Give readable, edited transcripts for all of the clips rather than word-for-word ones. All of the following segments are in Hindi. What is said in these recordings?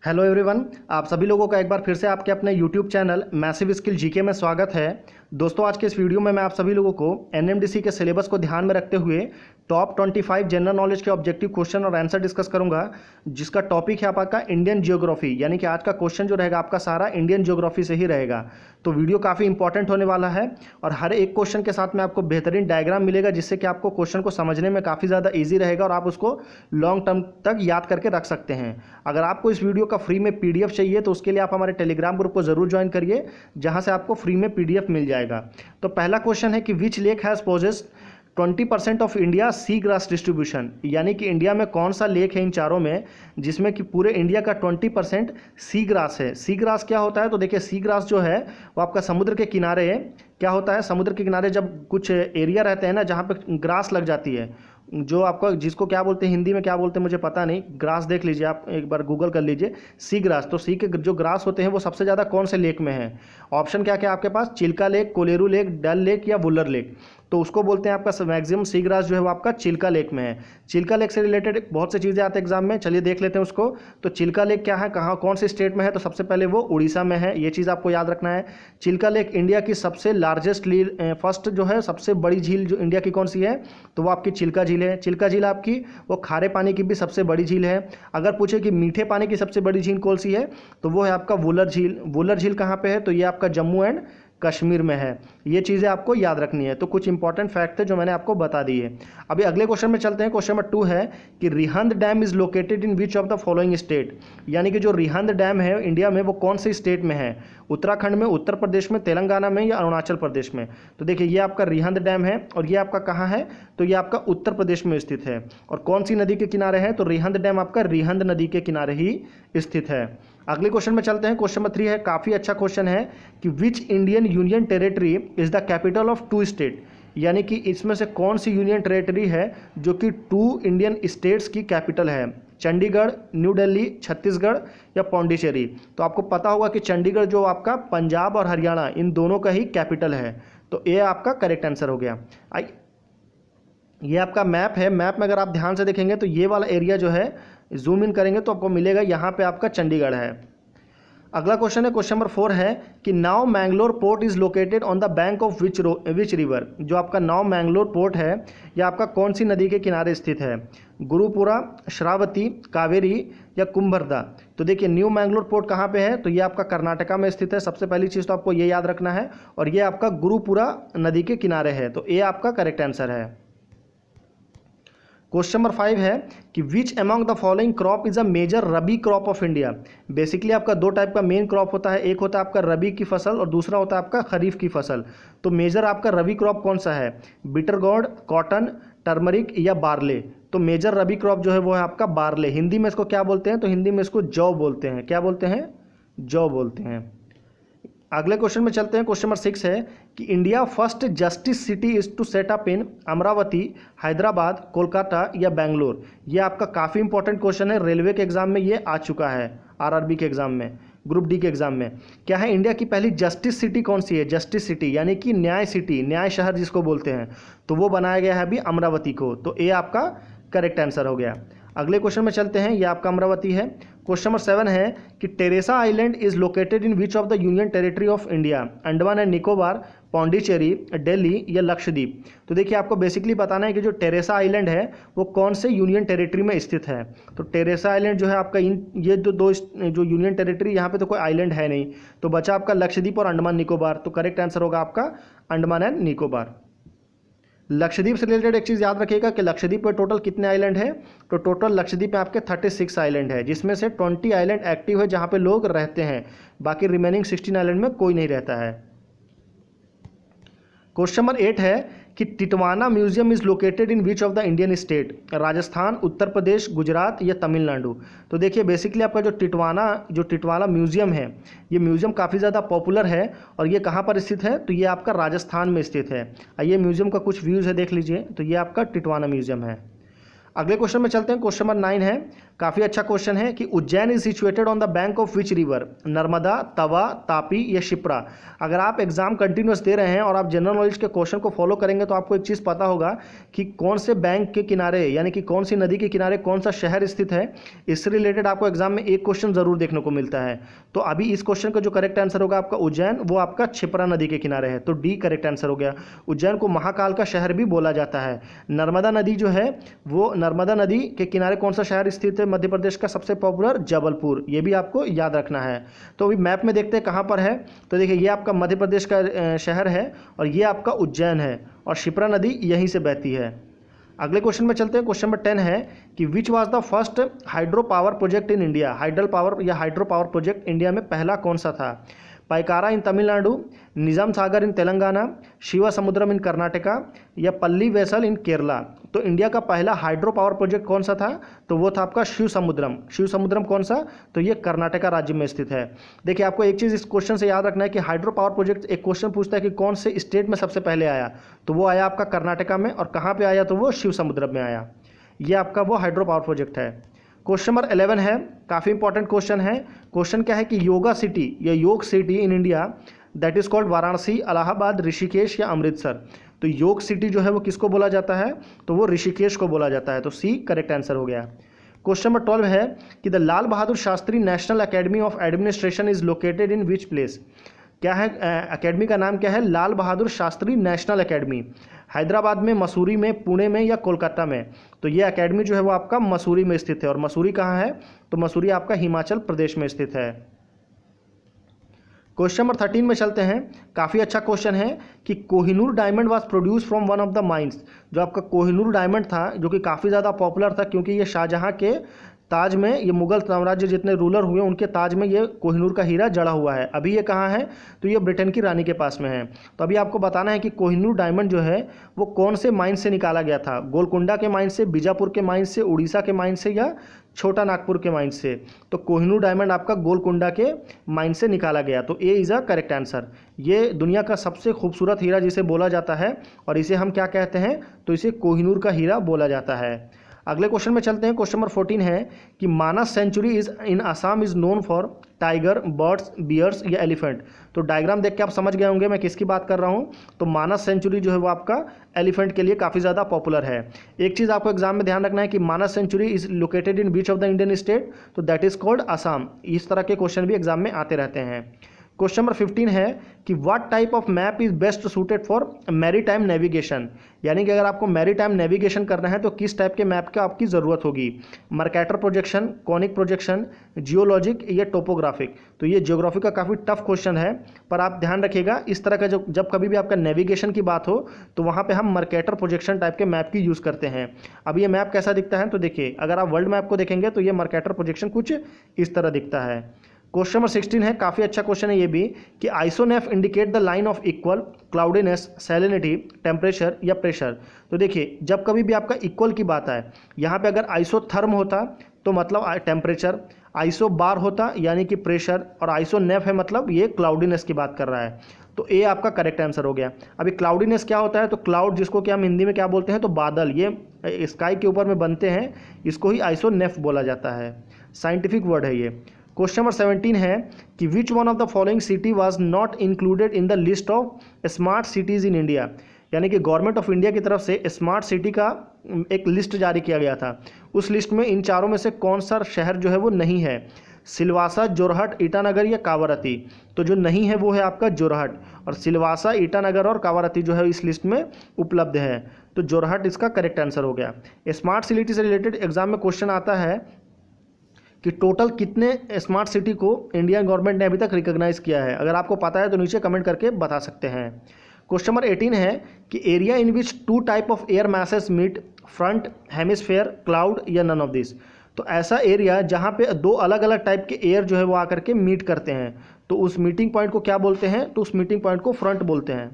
हेलो एवरीवन, आप सभी लोगों का एक बार फिर से आपके अपने YouTube channel massive skill GK में स्वागत है। दोस्तों, आज के इस वीडियो में मैं आप सभी लोगों को एनएमडीसी के सिलेबस को ध्यान में रखते हुए टॉप 25 जनरल नॉलेज के ऑब्जेक्टिव क्वेश्चन और आंसर डिस्कस करूंगा, जिसका टॉपिक है आपका इंडियन जियोग्राफी। यानी कि आज का क्वेश्चन जो रहेगा आपका सारा इंडियन जियोग्राफी से ही रहेगा। तो वीडियो काफ़ी इंपॉर्टेंट होने वाला है और हर एक क्वेश्चन के साथ में आपको बेहतरीन डायग्राम मिलेगा, जिससे कि आपको क्वेश्चन को समझने में काफ़ी ज़्यादा ईजी रहेगा और आप उसको लॉन्ग टर्म तक याद करके रख सकते हैं। अगर आपको इस वीडियो का फ्री में पीडीएफ चाहिए तो उसके लिए आप हमारे टेलीग्राम ग्रुप को जरूर ज्वाइन करिए, जहां से आपको फ्री में पीडीएफ मिल जाएगा। तो पहला क्वेश्चन है कि which lake has possess 20% of India sea grass distribution. यानी कि इंडिया में कौन सा लेक है इन चारों में जिसमें कि पूरे इंडिया का 20% सी ग्रास है। सी ग्रास क्या होता है? तो देखिए, सी ग्रास जो है वो आपका समुद्र के किनारे है। क्या होता है? समुद्र के किनारे जब कुछ एरिया रहते हैं ना, जहाँ पे ग्रास लग जाती है, जो आपका जिसको क्या बोलते हैं, हिंदी में क्या बोलते हैं मुझे पता नहीं, ग्रास देख लीजिए, आप एक बार गूगल कर लीजिए सी ग्रास। तो सी के जो ग्रास होते हैं वो सबसे ज़्यादा कौन से लेक में है? ऑप्शन क्या क्या आपके पास? चिल्का लेक, कोलेरू लेक, डल लेक या वुलर लेक। तो उसको बोलते हैं आपका मैक्सिमम सी ग्रास जो है वो आपका चिल्का लेक में है। चिल्का लेक से रिलेटेड बहुत सी चीज़ें आती हैं एग्जाम में, चलिए देख लेते हैं उसको। तो चिल्का लेक क्या है, कहाँ कौन से स्टेट में है? तो सबसे पहले वो उड़ीसा में है, ये चीज़ आपको याद रखना है। चिल्का लेक इंडिया की सबसे लार्जेस्ट फर्स्ट जो है सबसे बड़ी झील जो इंडिया की कौन सी है, तो वो आपकी चिल्का झील है। चिल्का झील आपकी वो खारे पानी की भी सबसे बड़ी झील है। अगर पूछे कि मीठे पानी की सबसे बड़ी झील कौन सी है, तो वो है आपका वुलर झील। वुलर झील कहाँ पे है? तो ये आपका जम्मू एंड कश्मीर में है। ये चीज़ें आपको याद रखनी है। तो कुछ इंपॉर्टेंट फैक्ट थे जो मैंने आपको बता दिए। अभी अगले क्वेश्चन में चलते हैं। क्वेश्चन नंबर 2 है कि Rihand dam is located in which of the following state. यानी कि जो रिहंद डैम है इंडिया में वो कौन से स्टेट में है? उत्तराखंड में, उत्तर प्रदेश में, तेलंगाना में या अरुणाचल प्रदेश में? तो देखिए, ये आपका रिहंद डैम है और ये आपका कहाँ है? तो ये आपका उत्तर प्रदेश में स्थित है। और कौन सी नदी के किनारे है? तो रिहंद डैम आपका रिहंद नदी के किनारे ही स्थित है। अगले क्वेश्चन में चलते हैं। क्वेश्चन नंबर 3 है, काफ़ी अच्छा क्वेश्चन है कि which Indian union territory is the capital of 2 state. यानी कि इसमें से कौन सी यूनियन टेरिटरी है जो कि 2 इंडियन स्टेट्स की कैपिटल है? चंडीगढ़, न्यू दिल्ली, छत्तीसगढ़ या पौंडीचेरी? तो आपको पता होगा कि चंडीगढ़ जो आपका पंजाब और हरियाणा इन दोनों का ही कैपिटल है। तो ये आपका करेक्ट आंसर हो गया। ये आपका मैप है। मैप में अगर आप ध्यान से देखेंगे तो ये वाला एरिया जो है, जूम इन करेंगे तो आपको मिलेगा यहाँ पे आपका चंडीगढ़ है। अगला क्वेश्चन है, क्वेश्चन नंबर 4 है कि now Mangalore port is located on the bank of which river. जो आपका नाव मैंगलोर पोर्ट है यह आपका कौन सी नदी के किनारे स्थित है? गुरुपुरा, श्रावती, कावेरी या कुंभरदा? तो देखिए, न्यू मैंगलोर पोर्ट कहाँ पे है? तो ये आपका कर्नाटका में स्थित है। सबसे पहली चीज़ तो आपको ये याद रखना है। और ये आपका गुरुपुरा नदी के किनारे है। तो ये आपका करेक्ट आंसर है। क्वेश्चन नंबर 5 है कि which among the following crop is a major rabi crop of India. Basically आपका 2 टाइप का मेन क्रॉप होता है, एक होता है आपका रबी की फसल और दूसरा होता है आपका खरीफ की फसल। तो मेजर आपका रबी क्रॉप कौन सा है? बिटर गोर्ड, कॉटन, टर्मरिक या बार्ले? तो मेजर रबी क्रॉप जो है वो है आपका बार्ले। हिंदी में इसको क्या बोलते हैं? तो हिंदी में इसको जौ बोलते हैं। क्या बोलते हैं? जौ बोलते हैं। अगले क्वेश्चन में चलते हैं। क्वेश्चन नंबर 6 है कि India first justice city is to set up in Amaravati, Hyderabad, Kolkata या बेंगलोर? ये आपका काफ़ी इंपॉर्टेंट क्वेश्चन है। रेलवे के एग्जाम में ये आ चुका है, आरआरबी के एग्जाम में, ग्रुप डी के एग्जाम में। क्या है? इंडिया की पहली जस्टिस सिटी कौन सी है? जस्टिस सिटी यानी कि न्याय सिटी, न्याय शहर जिसको बोलते हैं, तो वो बनाया गया है अभी अमरावती को। तो ये आपका करेक्ट आंसर हो गया। अगले क्वेश्चन में चलते हैं। ये आपका अमरावती है। क्वेश्चन नंबर 7 है कि Teresa island is located in which of the union territory of India? Andaman and Nicobar, Pondicherry, Delhi या लक्षद्वीप? तो देखिए, आपको बेसिकली बताना है कि जो टेरेसा आइलैंड है वो कौन से यूनियन टेरिटरी में स्थित है। तो टेरेसा आइलैंड जो है आपका ये दो जो यूनियन टेरिटरी, यहाँ पे तो कोई आइलैंड है नहीं, तो बचा आपका लक्षद्वीप और अंडमान निकोबार। तो करेक्ट आंसर होगा आपका अंडमान एंड निकोबार। लक्षद्वीप से रिलेटेड एक चीज़ याद रखिएगा कि लक्षद्वीप में टोटल कितने आइलैंड है? तो टोटल लक्षद्वीप में आपके 36 आइलैंड है, जिसमें से 20 आइलैंड एक्टिव है जहां पे लोग रहते हैं, बाकी रिमेनिंग 16 आइलैंड में कोई नहीं रहता है। क्वेश्चन नंबर 8 है कि टिटवाना museum is located in which of the Indian state? Rajasthan, Uttar Pradesh, Gujarat या तमिलनाडु? तो देखिए, बेसिकली आपका जो टिटवाना म्यूजियम है, ये म्यूजियम काफ़ी ज़्यादा पॉपुलर है और ये कहाँ पर स्थित है? तो ये आपका राजस्थान में स्थित है। आइए म्यूजियम का कुछ व्यूज़ है, देख लीजिए। तो ये आपका टिटवाना म्यूजियम है। अगले क्वेश्चन में चलते हैं। क्वेश्चन नंबर 9 है, काफ़ी अच्छा क्वेश्चन है कि Ujjain is situated on the bank of which river, Narmada, Tawa, Tapi या शिप्रा। अगर आप एग्जाम कंटिन्यूस दे रहे हैं और आप जनरल नॉलेज के क्वेश्चन को फॉलो करेंगे तो आपको एक चीज़ पता होगा कि कौन से बैंक के किनारे यानी कि कौन सी नदी के किनारे कौन सा शहर स्थित है। इससे रिलेटेड आपको एग्जाम में एक क्वेश्चन जरूर देखने को मिलता है। तो अभी इस क्वेश्चन का जो करेक्ट आंसर होगा आपका उज्जैन, वो आपका क्षिप्रा नदी के किनारे है, तो डी करेक्ट आंसर हो गया। उज्जैन को महाकाल का शहर भी बोला जाता है। नर्मदा नदी जो है वो नर्मदा नदी के किनारे कौन सा शहर स्थित है मध्य प्रदेश का सबसे पॉपुलर, जबलपुर, ये भी आपको याद रखना है। तो अभी मैप में देखते हैं कहाँ पर है। तो देखिए ये आपका मध्य प्रदेश का शहर है और ये आपका उज्जैन है और क्षिप्रा नदी यहीं से बहती है। अगले क्वेश्चन में चलते हैं। क्वेश्चन नंबर 10 है कि which was the first hydro power project in India. Hydro power project India में पहला कौन सा था। पाइकारा इन तमिलनाडु, निजाम सागर इन तेलंगाना, शिवा समुद्रम इन कर्नाटका या पल्ली वेसल इन केरला। तो इंडिया का पहला हाइड्रो पावर प्रोजेक्ट कौन सा था, तो वो था आपका शिव समुद्रम। शिव समुद्रम कौन सा, तो ये कर्नाटका राज्य में स्थित है। देखिए आपको एक चीज़ इस क्वेश्चन से याद रखना है कि हाइड्रो पावर प्रोजेक्ट एक क्वेश्चन पूछता है कि कौन से स्टेट में सबसे पहले आया, तो वो आया आपका कर्नाटका में, और कहाँ पर आया, तो वो शिव समुद्रम में आया। ये आपका वो हाइड्रो पावर प्रोजेक्ट है। क्वेश्चन नंबर 11 है, काफ़ी इंपॉर्टेंट क्वेश्चन है। क्वेश्चन क्या है कि योगा सिटी या योग city in India that is called Varanasi, Allahabad, Rishikesh या अमृतसर। तो योग सिटी जो है वो किसको बोला जाता है, तो वो ऋषिकेश को बोला जाता है, तो सी करेक्ट आंसर हो गया। क्वेश्चन नंबर 12 है कि the Lal Bahadur Shastri national academy of administration is located in which place. क्या है अकेडमी का नाम क्या है, लाल बहादुर शास्त्री नेशनल अकेडमी। हैदराबाद में, मसूरी में, पुणे में या कोलकाता में। तो ये अकेडमी जो है वो आपका मसूरी में स्थित है। और मसूरी कहाँ है, तो मसूरी आपका हिमाचल प्रदेश में स्थित है। क्वेश्चन नंबर 13 में चलते हैं। काफ़ी अच्छा क्वेश्चन है कि Kohinoor diamond was produce from one of the mines. जो आपका कोहिनूर डायमंड था जो कि काफ़ी ज़्यादा पॉपुलर था, क्योंकि ये शाहजहाँ के ताज में, ये मुगल साम्राज्य जितने रूलर हुए उनके ताज में ये कोहिनूर का हीरा जड़ा हुआ है। अभी ये कहाँ है, तो ये ब्रिटेन की रानी के पास में है। तो अभी आपको बताना है कि कोहिनूर डायमंड जो है वो कौन से माइन से निकाला गया था। गोलकुंडा के माइन से, बीजापुर के माइन से, उड़ीसा के माइन से या छोटा नागपुर के माइन से। तो कोहिनूर डायमंड आपका गोलकुंडा के माइन से निकाला गया, तो A is a correct answer. ये दुनिया का सबसे खूबसूरत हीरा जिसे बोला जाता है, और इसे हम क्या कहते हैं, तो इसे कोहिनूर का हीरा बोला जाता है। अगले क्वेश्चन में चलते हैं। क्वेश्चन नंबर 14 है कि Manas sanctuary is in Assam is known for tiger, birds, bears या एलिफेंट। तो डायग्राम देख के आप समझ गए होंगे मैं किसकी बात कर रहा हूँ। तो मानस सेंचुरी जो है वो आपका एलिफेंट के लिए काफ़ी ज़्यादा पॉपुलर है। एक चीज़ आपको एग्जाम में ध्यान रखना है कि Manas sanctuary is located in which of the Indian state, तो दैट इज कॉल्ड आसाम। इस तरह के क्वेश्चन भी एग्जाम में आते रहते हैं। क्वेश्चन नंबर 15 है कि what type of map is best suited for maritime navigation. यानी कि अगर आपको मैरीटाइम नेविगेशन करना है तो किस टाइप के मैप की आपकी ज़रूरत होगी। Mercator projection, conic projection, geologic या टोपोग्राफिक। तो ये ज्योग्राफी का काफ़ी टफ क्वेश्चन है, पर आप ध्यान रखिएगा इस तरह का जब कभी भी आपका नेविगेशन की बात हो तो वहाँ पर हम मर्केटर प्रोजेक्शन टाइप के मैप की यूज़ करते हैं। अब ये मैप कैसा दिखता है, तो देखिए अगर आप वर्ल्ड मैप को देखेंगे तो ये मर्केटर प्रोजेक्शन कुछ इस तरह दिखता है। क्वेश्चन नंबर 16 है, काफ़ी अच्छा क्वेश्चन है ये भी, कि isoneph indicate the line of equal, cloudiness, salinity, temperature या प्रेशर। तो देखिए जब कभी भी आपका इक्वल की बात आए, यहाँ पे अगर आइसोथर्म होता तो मतलब टेम्परेचर, आइसो बार होता यानी कि प्रेशर, और आइसोनेफ है मतलब ये क्लाउडीनेस की बात कर रहा है। तो ए आपका करेक्ट आंसर हो गया। अभी क्लाउडीनेस क्या होता है, तो क्लाउड जिसको कि हम हिंदी में क्या बोलते हैं, तो बादल, ये स्काई के ऊपर में बनते हैं, इसको ही आइसोनेफ बोला जाता है, साइंटिफिक वर्ड है ये। क्वेश्चन नंबर 17 है कि which one of the following city was not included in the list of smart cities in India. यानी कि गवर्नमेंट ऑफ इंडिया की तरफ से स्मार्ट सिटी का एक लिस्ट जारी किया गया था। उस लिस्ट में इन चारों में से कौन सा शहर जो है वो नहीं है, सिलवासा, जोरहट, ईटानगर या कावारती। तो जो नहीं है वो है आपका जोरहट, और सिलवासा, ईटानगर और कावारती जो है इस लिस्ट में उपलब्ध है, तो जोरहट इसका करेक्ट आंसर हो गया। स्मार्ट सिटी से रिलेटेड एग्जाम में क्वेश्चन आता है कि टोटल कितने स्मार्ट सिटी को इंडियन गवर्नमेंट ने अभी तक रिकॉग्नाइज किया है। अगर आपको पता है तो नीचे कमेंट करके बता सकते हैं। क्वेश्चन नंबर 18 है कि area in which two type of air masses meet, front hemisphere, cloud या नन ऑफ दिस। तो ऐसा एरिया जहाँ पे दो अलग अलग टाइप के एयर जो है वो आकर के मीट करते हैं, तो उस मीटिंग पॉइंट को क्या बोलते हैं, तो उस मीटिंग पॉइंट को फ्रंट बोलते हैं।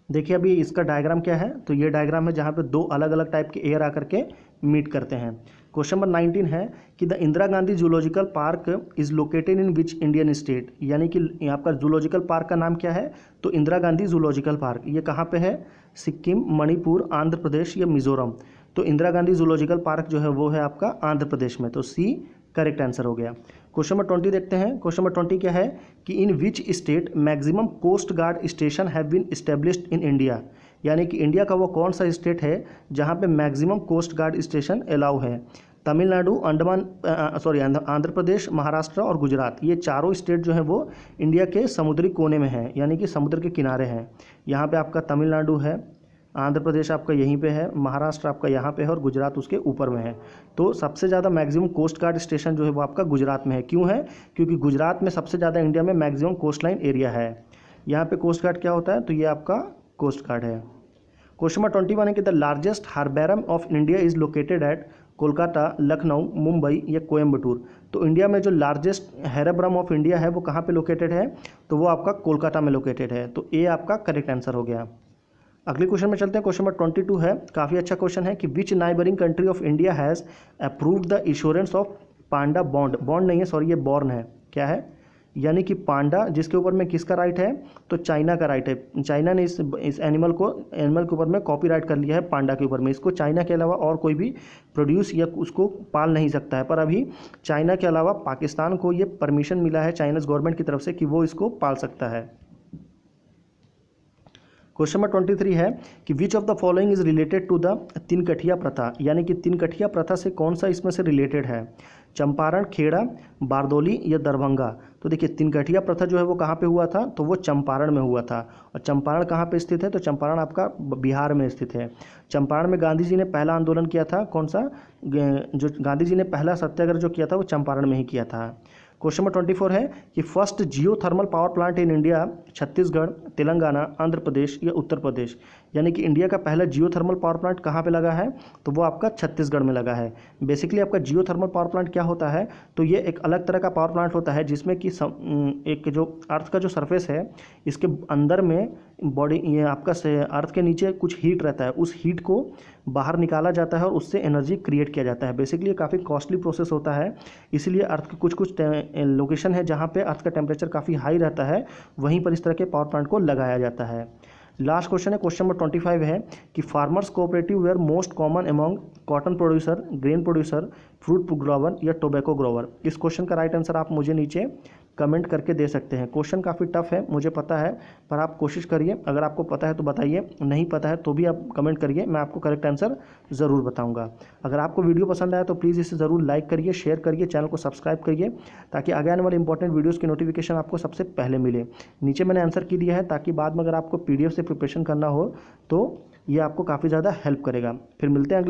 देखिए अभी इसका डायग्राम क्या है, तो ये डायग्राम है जहाँ पे दो अलग अलग टाइप के एयर आकर के मीट करते हैं। क्वेश्चन नंबर 19 है कि the Indira Gandhi zoological park is located in which Indian state, यानी कि आपका जूलॉजिकल पार्क का नाम क्या है, तो इंदिरा गांधी जूलॉजिकल पार्क। ये कहाँ पे है, सिक्किम, मणिपुर, आंध्र प्रदेश या मिजोरम। तो इंदिरा गांधी जूलॉजिकल पार्क जो है वो है आपका आंध्र प्रदेश में, तो सी करेक्ट आंसर हो गया। क्वेश्चन नंबर 20 देखते हैं। क्वेश्चन नंबर 20 क्या है कि in which state maximum coast guard station have been established in India, यानी कि इंडिया का वो कौन सा स्टेट है जहाँ पे maximum coast guard station allow है। तमिलनाडु, आंध्र प्रदेश, महाराष्ट्र और गुजरात, ये चारों स्टेट जो है वो इंडिया के समुद्री कोने में है, यानी कि समुद्र के किनारे हैं। यहाँ पे आपका तमिलनाडु है, आंध्र प्रदेश आपका यहीं पे है, महाराष्ट्र आपका यहाँ पे है और गुजरात उसके ऊपर में है। तो सबसे ज़्यादा मैक्सिमम कोस्ट गार्ड स्टेशन जो है वो आपका गुजरात में है। क्यों है, क्योंकि गुजरात में सबसे ज़्यादा इंडिया में मैक्सिमम कोस्ट लाइन एरिया है। यहाँ पे कोस्ट गार्ड क्या होता है, तो ये आपका कोस्ट गार्ड है। क्वेश्चन नंबर 21 है कि the largest harbour of India is located at Kolkata, Lucknow, Mumbai या कोयम्बटूर। तो इंडिया में जो लार्जेस्ट हेरेब्रम ऑफ इंडिया है वो कहाँ पे लोकेटेड है, तो वो आपका कोलकाता में लोकेटेड है। तो ए आपका करेक्ट आंसर हो गया। अगले क्वेश्चन में चलते हैं। क्वेश्चन नंबर 22 है, काफ़ी अच्छा क्वेश्चन है कि which neighbouring country of India has approved the issuance of panda bond. Bond नहीं है, सॉरी, ये बॉर्न है। क्या है, यानी कि पांडा जिसके ऊपर में किसका राइट है, तो चाइना का राइट है। चाइना ने इस एनिमल के ऊपर में कॉपीराइट कर लिया है, पांडा के ऊपर में। इसको चाइना के अलावा और कोई भी प्रोड्यूस या उसको पाल नहीं सकता है। पर अभी चाइना के अलावा पाकिस्तान को ये परमिशन मिला है चाइनीज़ गवर्नमेंट की तरफ से कि वो इसको पाल सकता है। क्वेश्चन नंबर 23 है कि which of the following is related to the Tinkathia प्रथा, यानी कि तिनकठिया प्रथा से कौन सा इसमें से रिलेटेड है। चंपारण, खेड़ा, बारदौली या दरभंगा। तो देखिए तिनकठिया प्रथा जो है वो कहाँ पे हुआ था, तो वो चंपारण में हुआ था। और चंपारण कहाँ पे स्थित है, तो चंपारण आपका बिहार में स्थित है। चंपारण में गांधी जी ने पहला आंदोलन किया था, कौन सा, जो गांधी जी ने पहला सत्याग्रह जो किया था वो चंपारण में ही किया था। क्वेश्चन नंबर 24 है कि first geothermal power plant in India Chhattisgarh, Telangana, Andhra Pradesh या उत्तर प्रदेश, यानी कि इंडिया का पहला जियो थर्मल पावर प्लांट कहाँ पे लगा है, तो वो आपका छत्तीसगढ़ में लगा है। बेसिकली आपका जियो थर्मल पावर प्लांट क्या होता है, तो ये एक अलग तरह का पावर प्लांट होता है जिसमें कि एक जो अर्थ का जो सरफेस है इसके अंदर में बॉडी, ये आपका अर्थ के नीचे कुछ हीट रहता है, उस हीट को बाहर निकाला जाता है और उससे एनर्जी क्रिएट किया जाता है। बेसिकली ये काफ़ी कॉस्टली प्रोसेस होता है, इसलिए अर्थ के कुछ लोकेशन है जहाँ पे अर्थ का टेम्परेचर काफ़ी हाई रहता है, वहीं पर इस तरह के पावर प्लांट को लगाया जाता है। लास्ट क्वेश्चन है, क्वेश्चन नंबर 25 है कि farmers cooperative were most common among cotton producer, grain producer, fruit grower या टोबैको ग्रोवर। इस क्वेश्चन का राइट आंसर आप मुझे नीचे कमेंट करके दे सकते हैं। क्वेश्चन काफ़ी टफ है मुझे पता है, पर आप कोशिश करिए, अगर आपको पता है तो बताइए, नहीं पता है तो भी आप कमेंट करिए, मैं आपको करेक्ट आंसर ज़रूर बताऊंगा। अगर आपको वीडियो पसंद आया तो प्लीज़ इसे ज़रूर लाइक करिए, शेयर करिए, चैनल को सब्सक्राइब करिए, ताकि आगे आने वाले इंपॉर्टेंट वीडियोज़ की नोटिफिकेशन आपको सबसे पहले मिले। नीचे मैंने आंसर की दिया है ताकि बाद में अगर आपको PDF से प्रिपरेशन करना हो तो ये आपको काफ़ी ज़्यादा हेल्प करेगा। फिर मिलते हैं अगले